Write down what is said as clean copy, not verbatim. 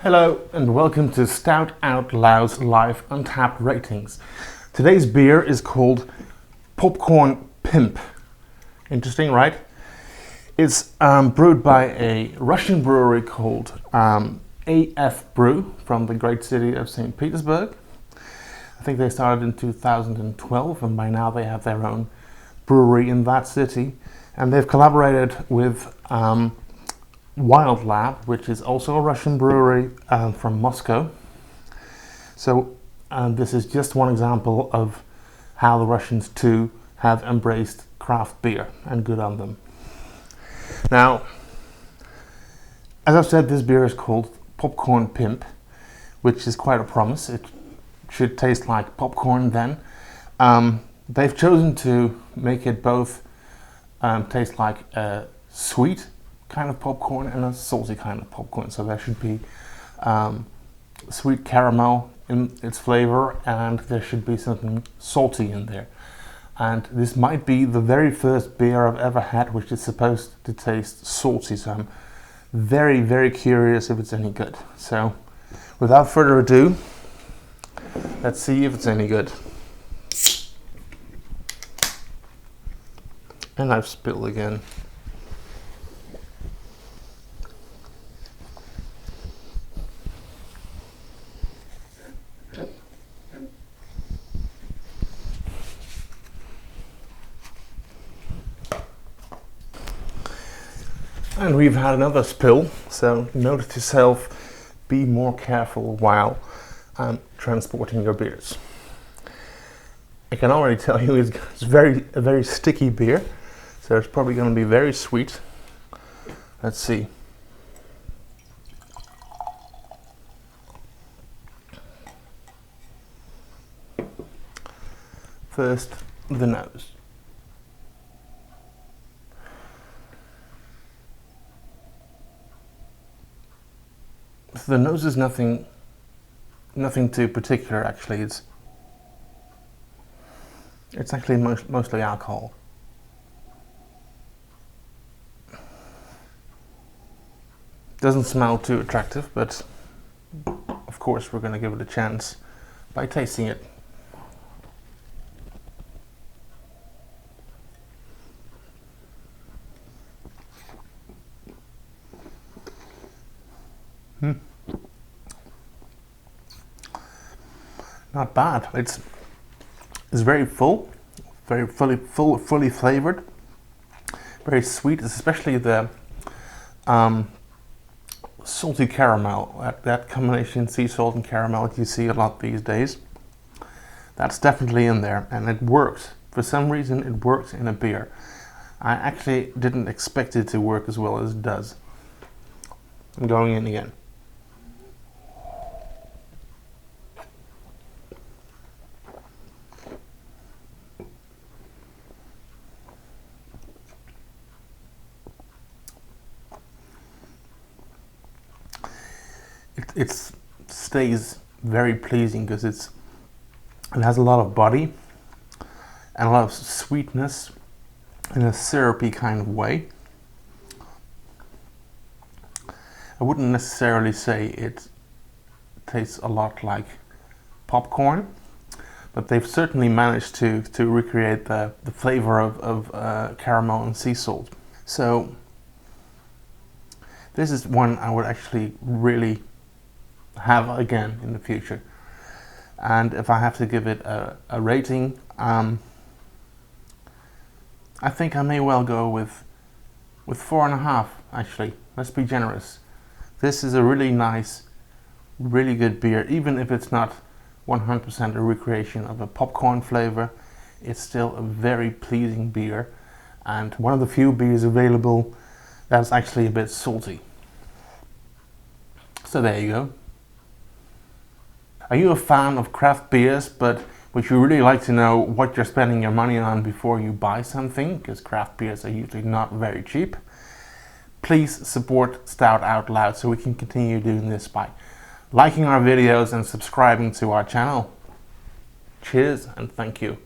Hello and welcome to Stout Out Loud's live Untappd ratings. Today's beer is called Popcorn Pimp. Interesting, right? It's brewed by a Russian brewery called AF Brew from the great city of St. Petersburg. I think they started in 2012 and by now they have their own brewery in that city. And they've collaborated with Wild Lab, which is also a Russian brewery from Moscow. So this is just one example of how the Russians too have embraced craft beer, and good on them. Now, as I've said, this beer is called Popcorn Pimp, which is quite a promise. It should taste like popcorn then. They've chosen to make it both taste like a sweet kind of popcorn and a salty kind of popcorn. So there should be sweet caramel in its flavor and there should be something salty in there. And this might be the very first beer I've ever had which is supposed to taste salty. So I'm very, very curious if it's any good. So without further ado, let's see if it's any good. And I've spilled again. And we've had another spill, so note to yourself, be more careful while transporting your beers. I can already tell you it's a very sticky beer, so it's probably going to be very sweet. Let's see. First, the nose. So the nose is nothing too particular actually. It's actually mostly alcohol. Doesn't smell too attractive, but of course we're going to give it a chance by tasting it. Not bad. It's very full, very fully flavored, very sweet, especially the salty caramel. That combination sea salt and caramel that you see a lot these days. That's definitely in there, and it works. For some reason, it works in a beer. I actually didn't expect it to work as well as it does. I'm going in again. It stays very pleasing because it has a lot of body and a lot of sweetness in a syrupy kind of way. I wouldn't necessarily say it tastes a lot like popcorn, but they've certainly managed to recreate the flavor of caramel and sea salt. So this is one I would actually really have again in the future. And if I have to give it a rating, I think I may well go with 4.5 actually. Let's be generous. This is a really nice, really good beer. Even if it's not 100% a recreation of a popcorn flavor, it's still a very pleasing beer and one of the few beers available that's actually a bit salty. So there you go. Are you a fan of craft beers, but would you really like to know what you're spending your money on before you buy something? Because craft beers are usually not very cheap. Please support Stout Out Loud so we can continue doing this by liking our videos and subscribing to our channel. Cheers and thank you.